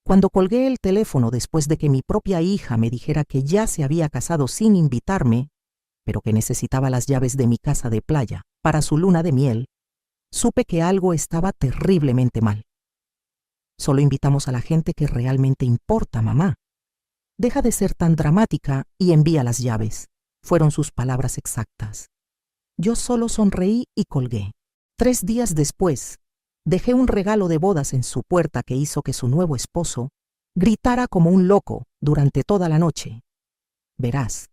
Cuando colgué el teléfono después de que mi propia hija me dijera que ya se había casado sin invitarme, pero que necesitaba las llaves de mi casa de playa para su luna de miel, supe que algo estaba terriblemente mal. Solo invitamos a la gente que realmente importa, mamá. Deja de ser tan dramática y envía las llaves. Fueron sus palabras exactas. Yo solo sonreí y colgué. 3 días después, dejé un regalo de bodas en su puerta que hizo que su nuevo esposo gritara como un loco durante toda la noche. Verás,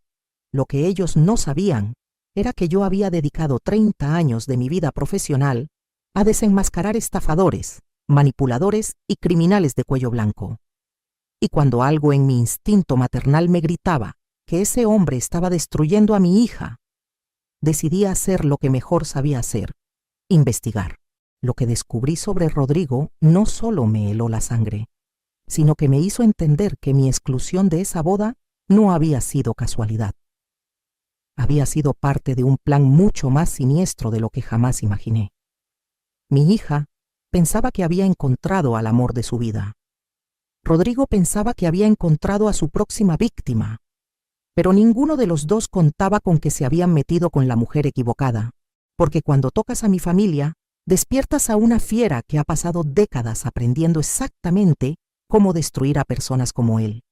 lo que ellos no sabían era que yo había dedicado 30 años de mi vida profesional a desenmascarar estafadores, manipuladores y criminales de cuello blanco. Y cuando algo en mi instinto maternal me gritaba que ese hombre estaba destruyendo a mi hija, decidí hacer lo que mejor sabía hacer: investigar. Lo que descubrí sobre Rodrigo no solo me heló la sangre, sino que me hizo entender que mi exclusión de esa boda no había sido casualidad. Había sido parte de un plan mucho más siniestro de lo que jamás imaginé. Mi hija pensaba que había encontrado al amor de su vida. Rodrigo pensaba que había encontrado a su próxima víctima, pero ninguno de los dos contaba con que se habían metido con la mujer equivocada, porque cuando tocas a mi familia, despiertas a una fiera que ha pasado décadas aprendiendo exactamente cómo destruir a personas como él.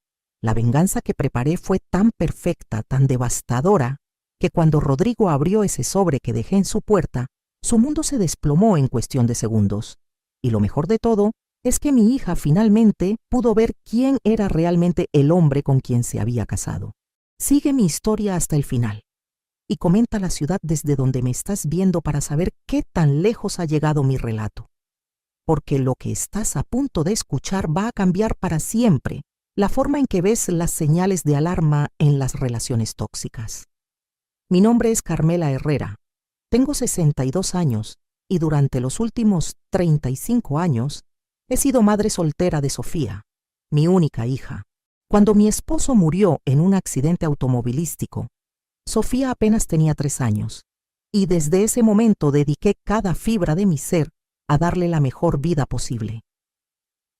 La venganza que preparé fue tan perfecta, tan devastadora, que cuando Rodrigo abrió ese sobre que dejé en su puerta, su mundo se desplomó en cuestión de segundos. Y lo mejor de todo es que mi hija finalmente pudo ver quién era realmente el hombre con quien se había casado. Sigue mi historia hasta el final y comenta la ciudad desde donde me estás viendo para saber qué tan lejos ha llegado mi relato. Porque lo que estás a punto de escuchar va a cambiar para siempre la forma en que ves las señales de alarma en las relaciones tóxicas. Mi nombre es Carmela Herrera. Tengo 62 años y durante los últimos 35 años he sido madre soltera de Sofía, mi única hija. Cuando mi esposo murió en un accidente automovilístico, Sofía apenas tenía 3 años, y desde ese momento dediqué cada fibra de mi ser a darle la mejor vida posible.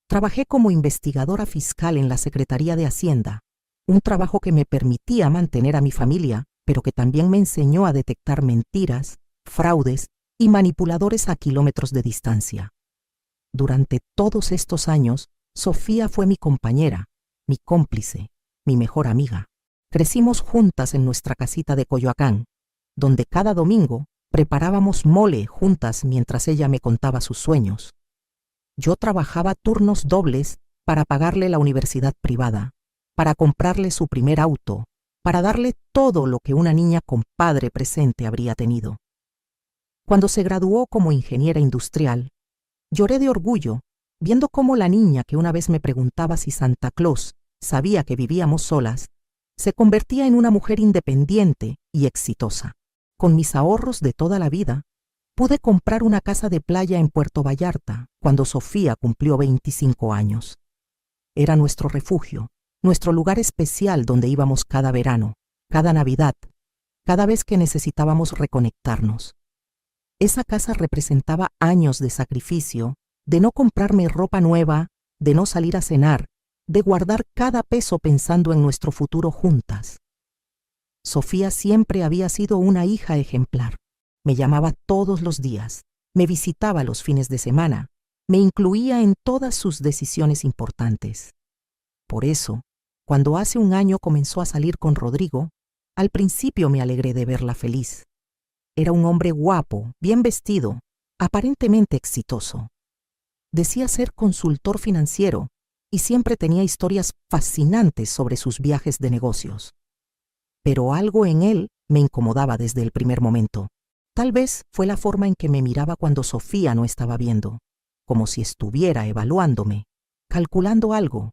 Trabajé como investigadora fiscal en la Secretaría de Hacienda, un trabajo que me permitía mantener a mi familia, pero que también me enseñó a detectar mentiras, fraudes y manipuladores a kilómetros de distancia. Durante todos estos años, Sofía fue mi compañera, mi cómplice, mi mejor amiga. Crecimos juntas en nuestra casita de Coyoacán, donde cada domingo preparábamos mole juntas mientras ella me contaba sus sueños. Yo trabajaba turnos dobles para pagarle la universidad privada, para comprarle su primer auto, para darle todo lo que una niña con padre presente habría tenido. Cuando se graduó como ingeniera industrial, lloré de orgullo viendo cómo la niña que una vez me preguntaba si Santa Claus sabía que vivíamos solas, se convertía en una mujer independiente y exitosa. Con mis ahorros de toda la vida, pude comprar una casa de playa en Puerto Vallarta cuando Sofía cumplió 25 años. Era nuestro refugio, nuestro lugar especial donde íbamos cada verano, cada Navidad, cada vez que necesitábamos reconectarnos. Esa casa representaba años de sacrificio, de no comprarme ropa nueva, de no salir a cenar, de guardar cada peso pensando en nuestro futuro juntas. Sofía siempre había sido una hija ejemplar. Me llamaba todos los días, me visitaba los fines de semana, me incluía en todas sus decisiones importantes. Por eso, cuando hace un año comenzó a salir con Rodrigo, al principio me alegré de verla feliz. Era un hombre guapo, bien vestido, aparentemente exitoso. Decía ser consultor financiero y siempre tenía historias fascinantes sobre sus viajes de negocios. Pero algo en él me incomodaba desde el primer momento. Tal vez fue la forma en que me miraba cuando Sofía no estaba viendo, como si estuviera evaluándome, calculando algo.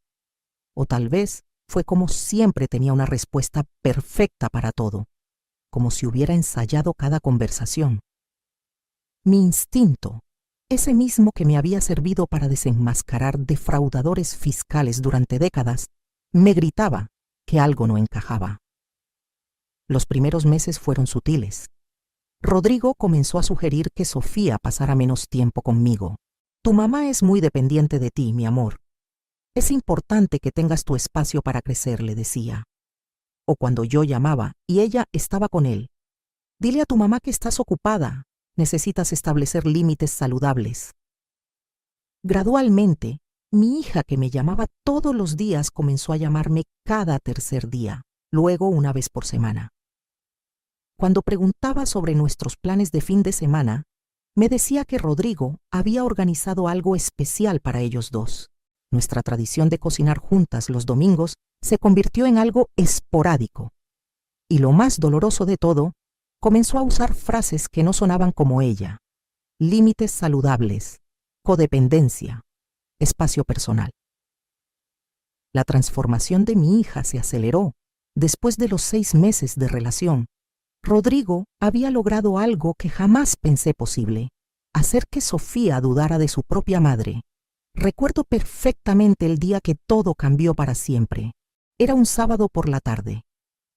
O tal vez fue como siempre tenía una respuesta perfecta para todo, como si hubiera ensayado cada conversación. Mi instinto, ese mismo que me había servido para desenmascarar defraudadores fiscales durante décadas, me gritaba que algo no encajaba. Los primeros meses fueron sutiles. Rodrigo comenzó a sugerir que Sofía pasara menos tiempo conmigo. Tu mamá es muy dependiente de ti, mi amor. Es importante que tengas tu espacio para crecer, le decía. O cuando yo llamaba y ella estaba con él. Dile a tu mamá que estás ocupada. Necesitas establecer límites saludables. Gradualmente, mi hija, que me llamaba todos los días, comenzó a llamarme cada tercer día, luego una vez por semana. Cuando preguntaba sobre nuestros planes de fin de semana, me decía que Rodrigo había organizado algo especial para ellos dos. Nuestra tradición de cocinar juntas los domingos se convirtió en algo esporádico. Y lo más doloroso de todo, comenzó a usar frases que no sonaban como ella. Límites saludables, codependencia, espacio personal. La transformación de mi hija se aceleró. Después de los 6 meses de relación, Rodrigo había logrado algo que jamás pensé posible: hacer que Sofía dudara de su propia madre. Recuerdo perfectamente el día que todo cambió para siempre. Era un sábado por la tarde,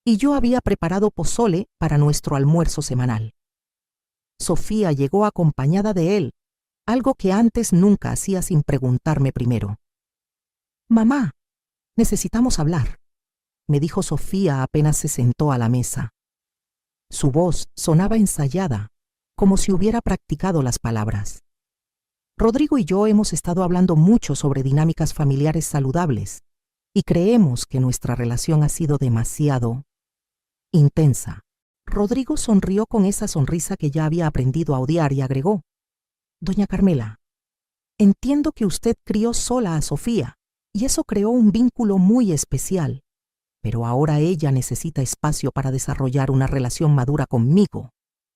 y yo había preparado pozole para nuestro almuerzo semanal. Sofía llegó acompañada de él, algo que antes nunca hacía sin preguntarme primero. «Mamá, necesitamos hablar», me dijo Sofía apenas se sentó a la mesa. Su voz sonaba ensayada, como si hubiera practicado las palabras. Rodrigo y yo hemos estado hablando mucho sobre dinámicas familiares saludables y creemos que nuestra relación ha sido demasiado intensa. Rodrigo sonrió con esa sonrisa que ya había aprendido a odiar y agregó: «Doña Carmela, entiendo que usted crió sola a Sofía y eso creó un vínculo muy especial, pero ahora ella necesita espacio para desarrollar una relación madura conmigo.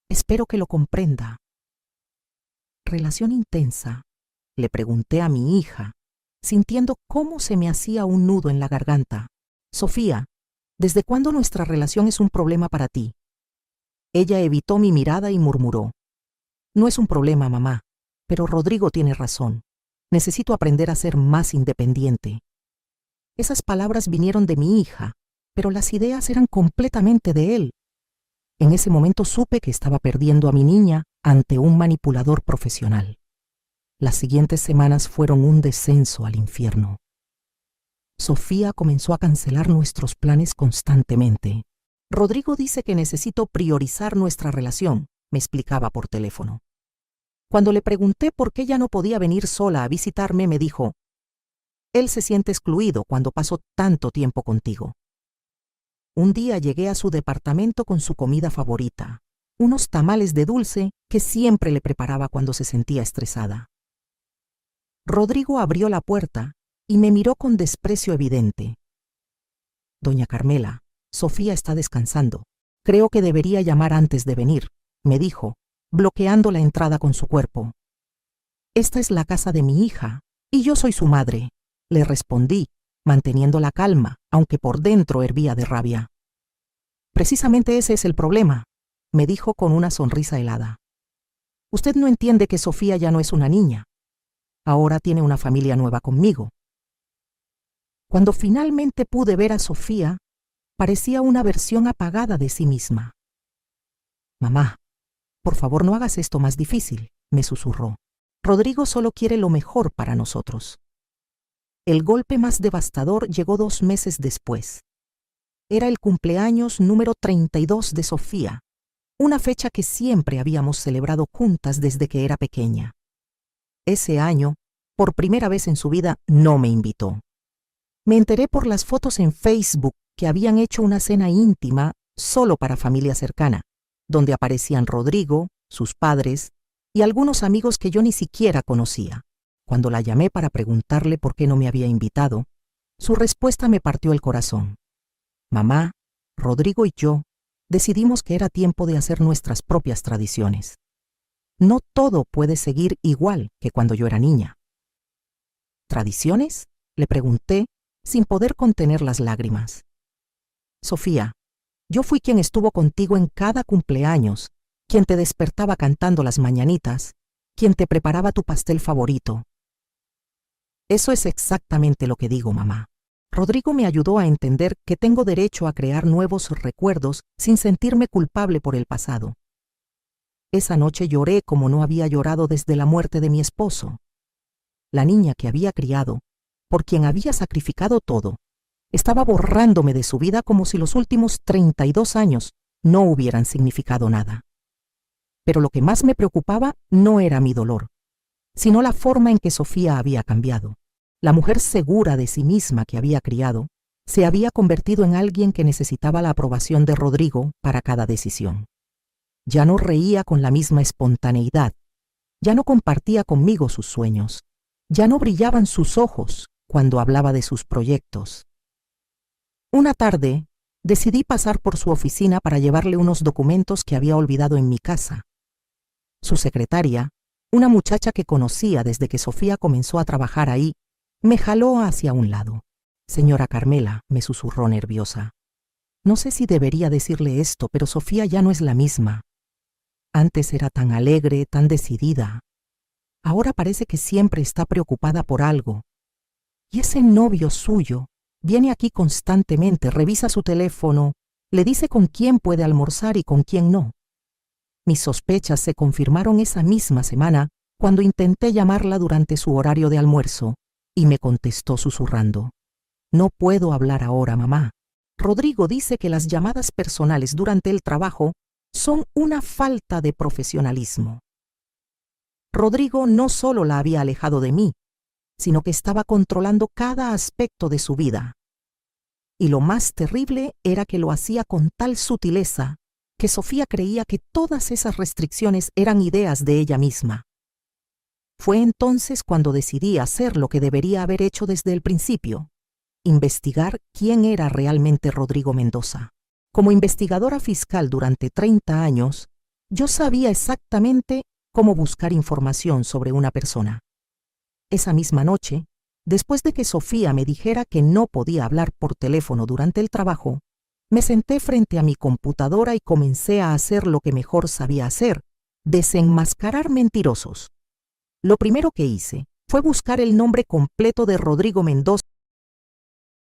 Espero que lo comprenda». «¿Relación intensa?», le pregunté a mi hija, sintiendo cómo se me hacía un nudo en la garganta. «Sofía, ¿desde cuándo nuestra relación es un problema para ti?». Ella evitó mi mirada y murmuró: «No es un problema, mamá, pero Rodrigo tiene razón. Necesito aprender a ser más independiente». Esas palabras vinieron de mi hija, pero las ideas eran completamente de él. En ese momento supe que estaba perdiendo a mi niña ante un manipulador profesional. Las siguientes semanas fueron un descenso al infierno. Sofía comenzó a cancelar nuestros planes constantemente. «Rodrigo dice que necesito priorizar nuestra relación», me explicaba por teléfono. Cuando le pregunté por qué ella no podía venir sola a visitarme, me dijo: «Él se siente excluido cuando paso tanto tiempo contigo». Un día llegué a su departamento con su comida favorita, unos tamales de dulce que siempre le preparaba cuando se sentía estresada. Rodrigo abrió la puerta y me miró con desprecio evidente. «Doña Carmela, Sofía está descansando. Creo que debería llamar antes de venir», me dijo, bloqueando la entrada con su cuerpo. «Esta es la casa de mi hija y yo soy su madre», le respondí, manteniendo la calma, aunque por dentro hervía de rabia. «Precisamente ese es el problema», me dijo con una sonrisa helada. «Usted no entiende que Sofía ya no es una niña. Ahora tiene una familia nueva conmigo». Cuando finalmente pude ver a Sofía, parecía una versión apagada de sí misma. «Mamá, por favor no hagas esto más difícil», me susurró. «Rodrigo solo quiere lo mejor para nosotros». El golpe más devastador llegó 2 meses después. Era el cumpleaños número 32 de Sofía, una fecha que siempre habíamos celebrado juntas desde que era pequeña. Ese año, por primera vez en su vida, no me invitó. Me enteré por las fotos en Facebook que habían hecho una cena íntima solo para familia cercana, donde aparecían Rodrigo, sus padres y algunos amigos que yo ni siquiera conocía. Cuando la llamé para preguntarle por qué no me había invitado, su respuesta me partió el corazón. Mamá, Rodrigo y yo decidimos que era tiempo de hacer nuestras propias tradiciones. No todo puede seguir igual que cuando yo era niña. ¿Tradiciones?, le pregunté, sin poder contener las lágrimas. Sofía, yo fui quien estuvo contigo en cada cumpleaños, quien te despertaba cantando las mañanitas, quien te preparaba tu pastel favorito. Eso es exactamente lo que digo, mamá. Rodrigo me ayudó a entender que tengo derecho a crear nuevos recuerdos sin sentirme culpable por el pasado. Esa noche lloré como no había llorado desde la muerte de mi esposo. La niña que había criado por quien había sacrificado todo, estaba borrándome de su vida como si los últimos 32 años no hubieran significado nada. Pero lo que más me preocupaba no era mi dolor, sino la forma en que Sofía había cambiado. La mujer segura de sí misma que había criado se había convertido en alguien que necesitaba la aprobación de Rodrigo para cada decisión. Ya no reía con la misma espontaneidad, ya no compartía conmigo sus sueños, ya no brillaban sus ojos cuando hablaba de sus proyectos. Una tarde, decidí pasar por su oficina para llevarle unos documentos que había olvidado en mi casa. Su secretaria, una muchacha que conocía desde que Sofía comenzó a trabajar ahí, me jaló hacia un lado. «Señora Carmela», me susurró nerviosa. «No sé si debería decirle esto, pero Sofía ya no es la misma. Antes era tan alegre, tan decidida. Ahora parece que siempre está preocupada por algo. Y ese novio suyo viene aquí constantemente, revisa su teléfono, le dice con quién puede almorzar y con quién no». Mis sospechas se confirmaron esa misma semana cuando intenté llamarla durante su horario de almuerzo y me contestó susurrando: «No puedo hablar ahora, mamá. Rodrigo dice que las llamadas personales durante el trabajo son una falta de profesionalismo». Rodrigo no solo la había alejado de mí, sino que estaba controlando cada aspecto de su vida. Y lo más terrible era que lo hacía con tal sutileza que Sofía creía que todas esas restricciones eran ideas de ella misma. Fue entonces cuando decidí hacer lo que debería haber hecho desde el principio: investigar quién era realmente Rodrigo Mendoza. Como investigadora fiscal durante 30 años, yo sabía exactamente cómo buscar información sobre una persona. Esa misma noche, después de que Sofía me dijera que no podía hablar por teléfono durante el trabajo, me senté frente a mi computadora y comencé a hacer lo que mejor sabía hacer: desenmascarar mentirosos. Lo primero que hice fue buscar el nombre completo de Rodrigo Mendoza